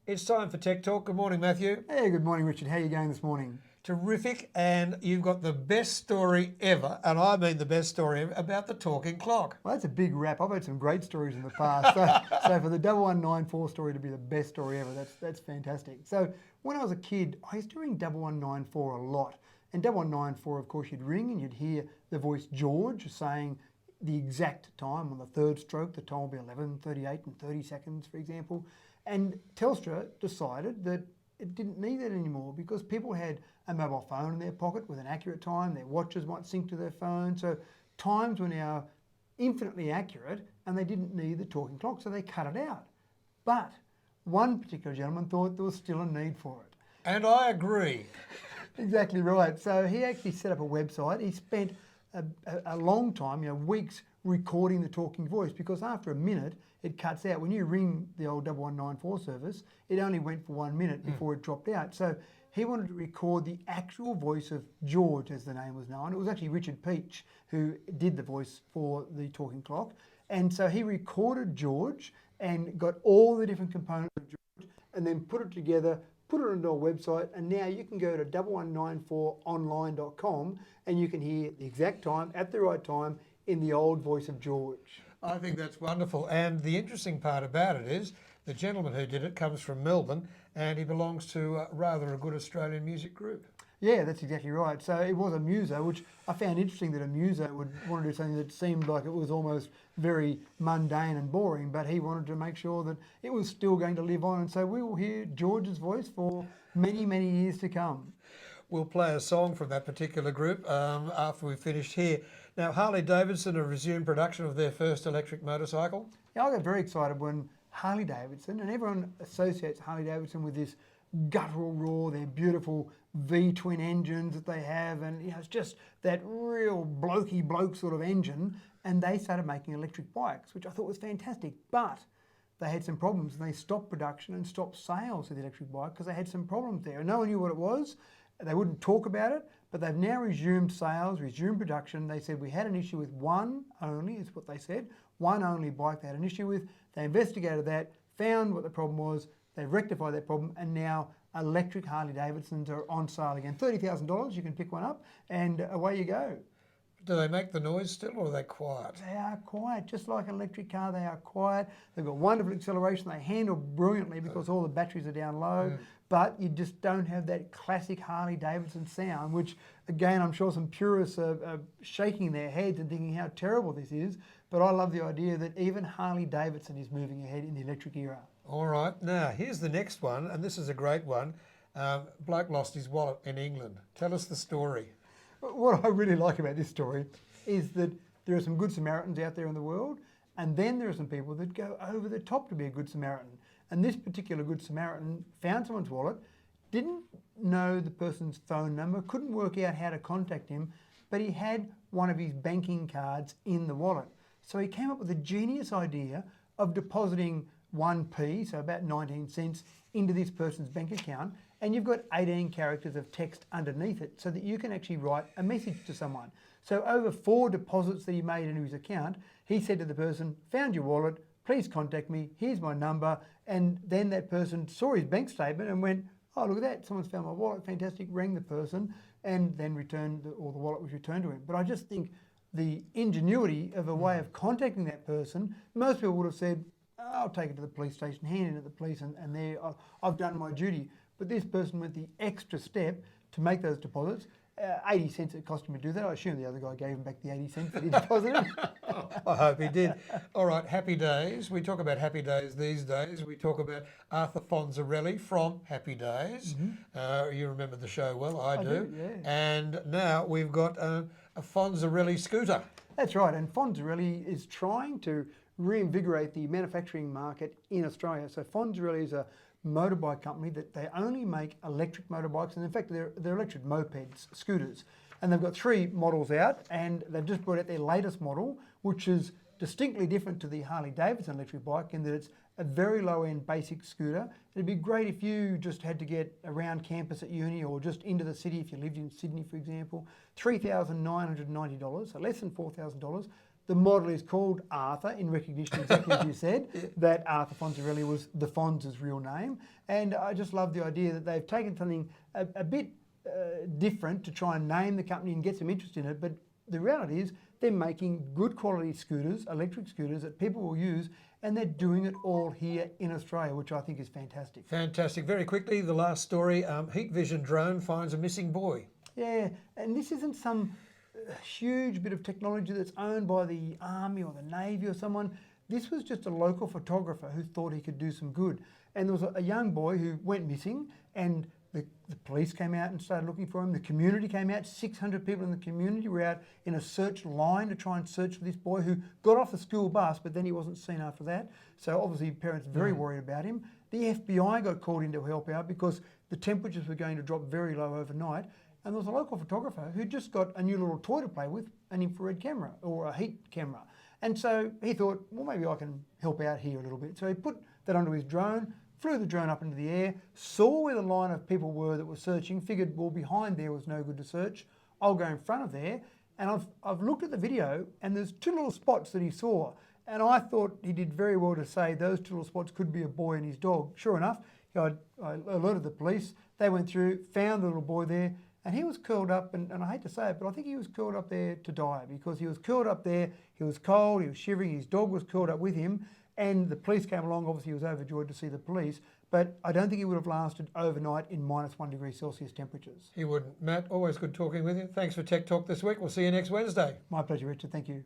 It's time for Tech Talk. Good morning, Matthew. Hey, good morning, Richard. How are you going this morning? Terrific, and you've got the best story ever, and I mean the best story ever, about the talking clock. Well, that's a big wrap. I've had some great stories in the past. So for the 1194 story to be the best story ever, that's fantastic. So when I was a kid, I used to ring 1194 a lot. And 1194, of course, you'd ring and you'd hear the voice George saying the exact time on the third stroke. The time will be 11:38 and 30 seconds, for example. And Telstra decided that it didn't need that anymore because people had a mobile phone in their pocket with an accurate time. Their watches might sync to their phone. So times were now infinitely accurate and they didn't need the talking clock, so they cut it out. But one particular gentleman thought there was still a need for it. And I agree. Exactly right. So he actually set up a website. He spent a long time, weeks, recording the talking voice because after a minute it cuts out. When you ring the old 1194 service, it only went for 1 minute before it dropped out. So he wanted to record the actual voice of George, as the name was known. It was actually Richard Peach who did the voice for the talking clock. And so he recorded George and got all the different components of George and then put it together, put it onto a website, and now you can go to 1194online.com and you can hear the exact time at the right time in the old voice of George. I think that's wonderful. And the interesting part about it is the gentleman who did it comes from Melbourne and he belongs to rather a good Australian music group. Yeah, that's exactly right. So it was a muso, which I found interesting that a muso would want to do something that seemed like it was almost very mundane and boring, but he wanted to make sure that it was still going to live on. And so we will hear George's voice for many, many years to come. We'll play a song from that particular group after we've finished here. Now, Harley Davidson have resumed production of their first electric motorcycle. Yeah, I got very excited when Harley Davidson, and everyone associates Harley Davidson with this guttural roar, their beautiful V-twin engines that they have, and it's just that real blokey bloke sort of engine, and they started making electric bikes, which I thought was fantastic, but they had some problems and they stopped production and stopped sales of the electric bike because they had some problems there and no one knew what it was. They wouldn't talk about it, but they've now resumed sales, resumed production. They said we had an issue with one only, is what they said, one only bike they had an issue with. They investigated that, found what the problem was, they rectified that problem, and now electric Harley Davidsons are on sale again. $30,000, you can pick one up, and away you go. Do they make the noise still, or are they quiet? They are quiet, just like an electric car, they are quiet. They've got wonderful acceleration, they handle brilliantly because all the batteries are down low, but you just don't have that classic Harley Davidson sound, which again, I'm sure some purists are shaking their heads and thinking how terrible this is, but I love the idea that even Harley Davidson is moving ahead in the electric era. All right, now here's the next one, and this is a great one. Bloke lost his wallet in England. Tell us the story. What I really like about this story is that there are some good Samaritans out there in the world, and then there are some people that go over the top to be a good Samaritan. And this particular good Samaritan found someone's wallet, didn't know the person's phone number, couldn't work out how to contact him, but he had one of his banking cards in the wallet. So he came up with a genius idea of depositing 1p, so about 19 cents, into this person's bank account, and you've got 18 characters of text underneath it so that you can actually write a message to someone. So over 4 deposits that he made into his account, he said to the person, found your wallet, please contact me, here's my number, and then that person saw his bank statement and went, oh, look at that, someone's found my wallet, fantastic, rang the person, and then returned, or the wallet was returned to him. But I just think the ingenuity of a way of contacting that person, most people would have said, I'll take it to the police station, hand it to the police, and there, I've done my duty. But this person went the extra step to make those deposits. 80 cents it cost him to do that. I assume the other guy gave him back the 80 cents that he deposited. I hope he did. All right, happy days. We talk about happy days these days. We talk about Arthur Fonzarelli from Happy Days. You remember the show well, I do. Yeah. And now we've got a Fonzarelli scooter. That's right, and Fonzarelli is trying to reinvigorate the manufacturing market in Australia. So Fonzarelli is a motorbike company that they only make electric motorbikes, and in fact they're electric mopeds, scooters. And they've got 3 models out, and they've just brought out their latest model, which is distinctly different to the Harley Davidson electric bike in that it's a very low-end basic scooter. It'd be great if you just had to get around campus at uni or just into the city if you lived in Sydney, for example. $3,990, so less than $4,000. the model is called Arthur in recognition, exactly as you said, that Arthur Fonzarelli was the Fonz's real name. And I just love the idea that they've taken something a bit different to try and name the company and get some interest in it. But the reality is they're making good quality scooters, electric scooters that people will use, and they're doing it all here in Australia, which I think is fantastic. Fantastic. Very quickly, the last story, heat vision drone finds a missing boy. Yeah, and this isn't some huge bit of technology that's owned by the Army or the Navy or someone. This was just a local photographer who thought he could do some good. And there was a young boy who went missing, and the police came out and started looking for him. The community came out. 600 people in the community were out in a search line to try and search for this boy who got off the school bus, but then he wasn't seen after that. So obviously parents very worried about him. The FBI got called in to help out because the temperatures were going to drop very low overnight. And there was a local photographer who just got a new little toy to play with, an infrared camera or a heat camera. And so he thought, well, maybe I can help out here a little bit. So he put that onto his drone, flew the drone up into the air, saw where the line of people were that were searching, figured, well, behind there was no good to search. I'll go in front of there. And I've looked at the video, and there's two little spots that he saw. And I thought he did very well to say those two little spots could be a boy and his dog. Sure enough, I alerted the police. They went through, found the little boy there, and he was curled up, and I hate to say it, but I think he was curled up there to die, because he was curled up there, he was cold, he was shivering, his dog was curled up with him, and the police came along. Obviously he was overjoyed to see the police, but I don't think he would have lasted overnight in -1 degree Celsius temperatures. He wouldn't. Matt, always good talking with you. Thanks for Tech Talk this week. We'll see you next Wednesday. My pleasure, Richard. Thank you.